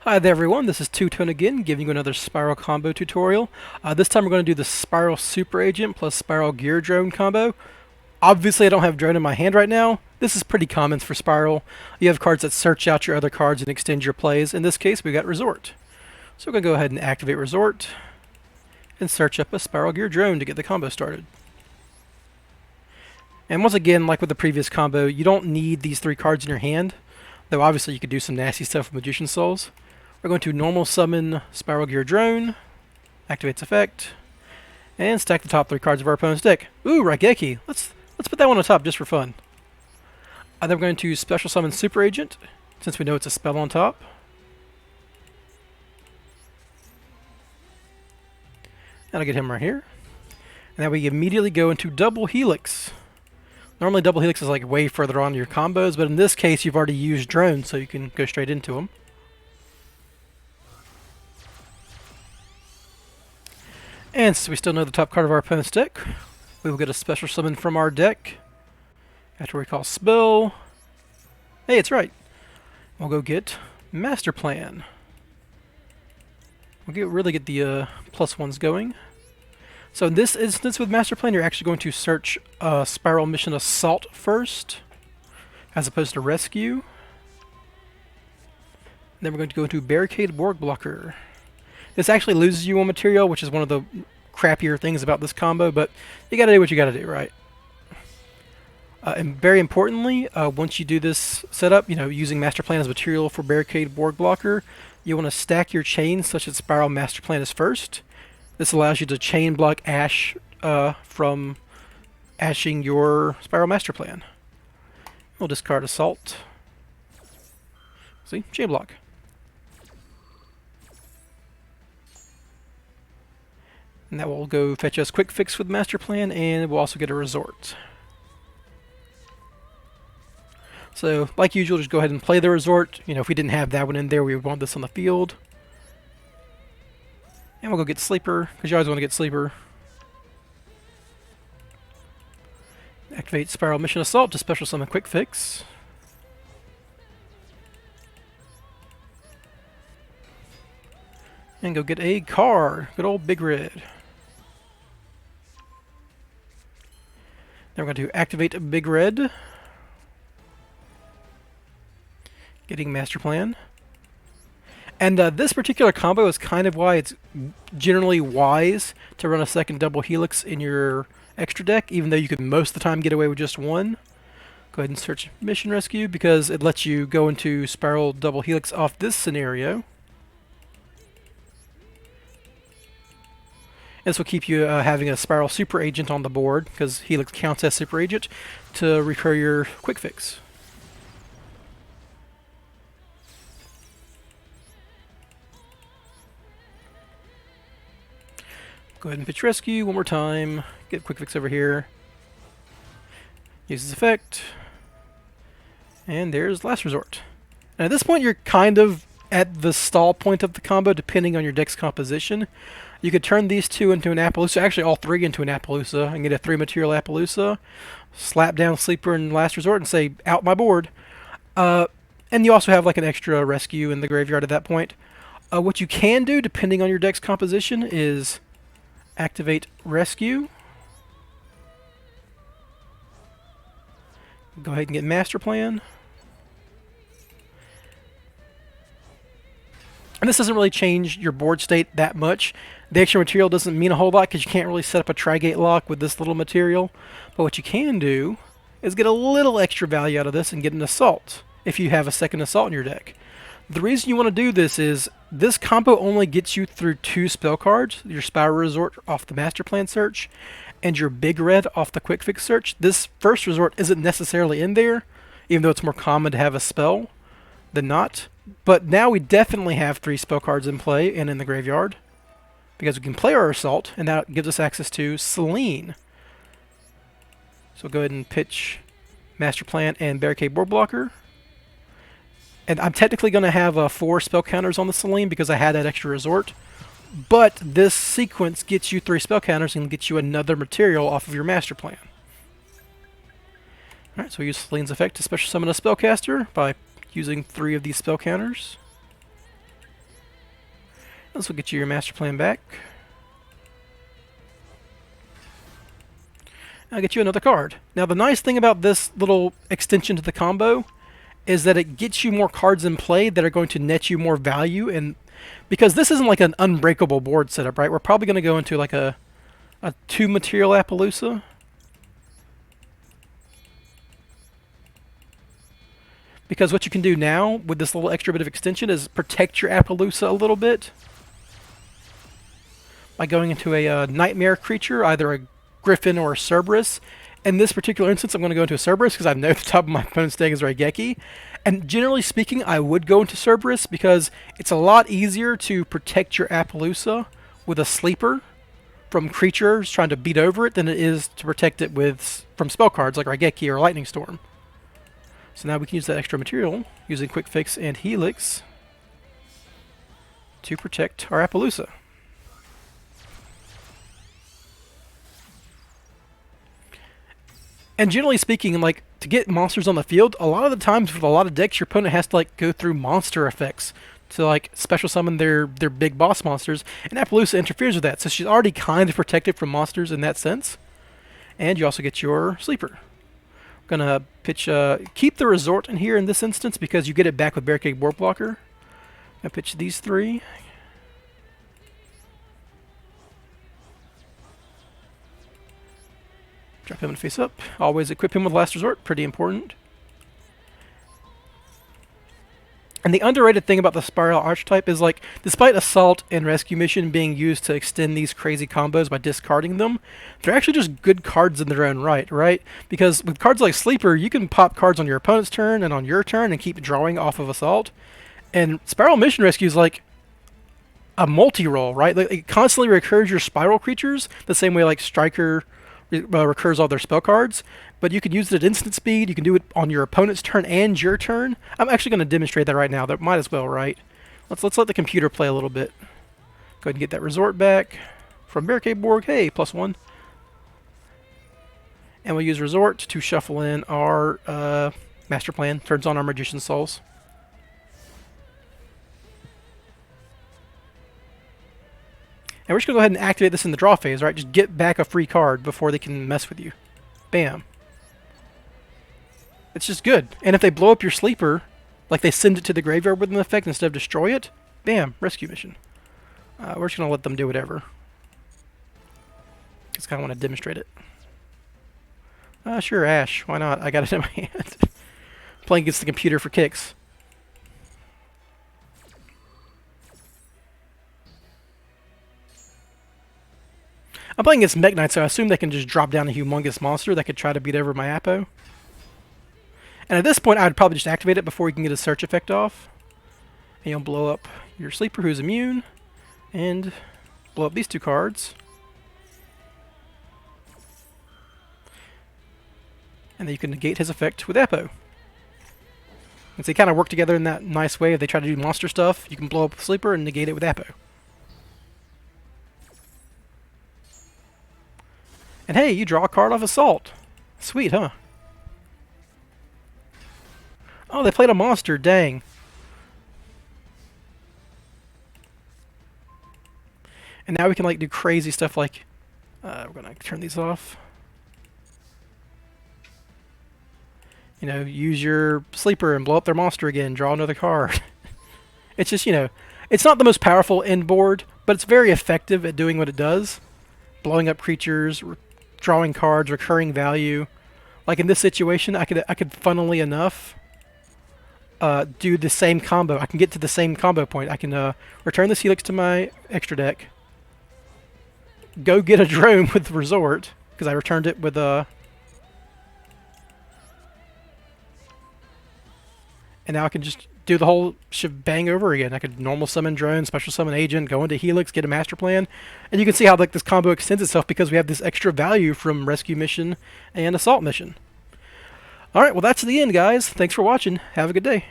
Hi there everyone, this is Two Tone again, giving you another Spyral combo tutorial. This time we're going to do the Spyral Super Agent plus Spyral Gear Drone combo. Obviously I don't have Drone in my hand right now. This is pretty common for Spyral. You have cards that search out your other cards and extend your plays. In this case we got Resort. So we're going to go ahead and activate Resort and search up a Spyral Gear Drone to get the combo started. And once again, like with the previous combo, you don't need these three cards in your hand, though obviously you could do some nasty stuff with Magician Souls. We're going to normal summon Spyral Gear Drone, activates effect, and stack the top three cards of our opponent's deck. Ooh, Raigeki. Let's put that one on top just for fun. Then we're going to special summon Super Agent, since we know it's a spell on top. And I'll get him right here. And then we immediately go into Double Helix. Normally Double Helix is like way further on in your combos, but in this case you've already used Drone, so you can go straight into them. And since we still know the top card of our opponent's deck, we will get a special summon from our deck after we call spell. Hey, it's right. We'll go get Master Plan. We'll really get the +1s going. So in this instance with Master Plan, you're actually going to search Spyral Mission Assault first, as opposed to Rescue. And then we're going to go into Barricade Borg Blocker. This actually loses you on material, which is one of the crappier things about this combo, but you gotta do what you gotta do, right? And very importantly, once you do this setup, using Master Plan as material for Barricade Borg Blocker, you want to stack your chains such that Spyral Master Plan is first. This allows you to chain block Ash from ashing your Spyral Master Plan. We'll discard Assault. See? Chain block. And that will go fetch us Quick Fix with Master Plan, and we'll also get a Resort. So, like usual, just go ahead and play the Resort. If we didn't have that one in there, we would want this on the field. And we'll go get Sleeper, because you always want to get Sleeper. Activate Spyral Mission Assault to special summon Quick Fix. And go get a car. Good old Big Red. Then we're going to activate Big Red. Getting Master Plan. And this particular combo is kind of why it's generally wise to run a second Double Helix in your extra deck, even though you could most of the time get away with just one. Go ahead and search Mission Rescue, because it lets you go into Spyral Double Helix off this scenario. This will keep you having a Spyral Super Agent on the board, because Helix counts as Super Agent, to recur your Quick Fix. Go ahead and pitch Rescue one more time. Get Quick Fix over here. Use this effect. And there's Last Resort. And at this point you're kind of at the stall point of the combo, depending on your deck's composition. You could turn these two into an Appaloosa, actually all three into an Appaloosa, and get a 3-material Appaloosa, slap down Sleeper and Last Resort and say, out my board. And you also have like an extra Rescue in the graveyard at that point. What you can do, depending on your deck's composition, is activate Rescue. Go ahead and get Master Plan. And this doesn't really change your board state that much. The extra material doesn't mean a whole lot because you can't really set up a Tri-Gate lock with this little material. But what you can do is get a little extra value out of this and get an Assault if you have a second Assault in your deck. The reason you want to do this is this combo only gets you through 2 spell cards, your Spyral Resort off the Master Plan search, and your Big Red off the Quick Fix search. This first resort isn't necessarily in there, even though it's more common to have a spell than not. But now we definitely have 3 spell cards in play and in the graveyard, because we can play our Assault, and that gives us access to Selene. So go ahead and pitch Master Plan and Barricade Board Blocker. And I'm technically going to have 4 spell counters on the Selene because I had that extra resort. But this sequence gets you 3 spell counters and gets you another material off of your Master Plan. Alright, so we use Selene's effect to special summon a spellcaster by using 3 of these spell counters. This will get you your master plan back. I'll get you another card. Now the nice thing about this little extension to the combo is that it gets you more cards in play that are going to net you more value, and because this isn't like an unbreakable board setup, right? We're probably going to go into like a 2 material Appaloosa. Because what you can do now with this little extra bit of extension is protect your Appaloosa a little bit by going into a nightmare creature, either a Griffin or a Cerberus. In this particular instance, I'm going to go into a Cerberus because I know the top of my opponent's deck is Raigeki. And generally speaking, I would go into Cerberus because it's a lot easier to protect your Appaloosa with a sleeper from creatures trying to beat over it than it is to protect it from spell cards like Raigeki or Lightning Storm. So now we can use that extra material using Quick Fix and Helix to protect our Appaloosa. And generally speaking, like, to get monsters on the field, a lot of the times with a lot of decks, your opponent has to like go through monster effects to like special summon their big boss monsters, and Appaloosa interferes with that, so she's already kind of protected from monsters in that sense. And you also get your sleeper. I'm gonna pitch keep the resort in here in this instance because you get it back with Barricade Board Blocker. I pitch these 3. Drop him and face up. Always equip him with Last Resort. Pretty important. And the underrated thing about the Spyral archetype is, like, despite Assault and Rescue Mission being used to extend these crazy combos by discarding them, they're actually just good cards in their own right? Because with cards like Sleeper, you can pop cards on your opponent's turn and on your turn and keep drawing off of Assault. And Spyral Mission Rescue is like a multi-roll, right? Like, it constantly recurs your Spyral creatures the same way like Striker recurs all their spell cards, but you can use it at instant speed. You can do it on your opponent's turn and your turn. I'm actually going to demonstrate that right now. That might as well, right? Let's let the computer play a little bit. Go ahead and get that resort back from Barricade Board. Hey, +1. And we'll use resort to shuffle in our master plan. Turns on our Magician's Souls. And we're just going to go ahead and activate this in the draw phase, right? Just get back a free card before they can mess with you. Bam. It's just good. And if they blow up your sleeper, like they send it to the graveyard with an effect instead of destroy it, bam, rescue mission. We're just going to let them do whatever. Just kind of want to demonstrate it. Sure, Ash. Why not? I got it in my hand. Playing against the computer for kicks. I'm playing against Mech Knight, so I assume they can just drop down a humongous monster that could try to beat over my Appo. And at this point, I'd probably just activate it before you can get a search effect off. And you'll blow up your sleeper who's immune, and blow up these 2 cards. And then you can negate his effect with Appo. And so they kind of work together in that nice way. If they try to do monster stuff, you can blow up the sleeper and negate it with Appo. And hey, you draw a card off Assault. Sweet, huh? Oh, they played a monster. Dang. And now we can like do crazy stuff like... we're going to turn these off. You know, use your sleeper and blow up their monster again. Draw another card. It's just, you know, it's not the most powerful end board, but it's very effective at doing what it does. Blowing up creatures, drawing cards, recurring value. Like in this situation, I could funnily enough do the same combo. I can get to the same combo point. I can return this Helix to my extra deck. Go get a drone with Resort, because I returned it with a... And now I can just do the whole shebang over again. I could normal summon drone, special summon agent, go into Helix, get a master plan, and you can see how like this combo extends itself because we have this extra value from rescue mission and assault mission. All right, well that's the end, guys. Thanks for watching. Have a good day.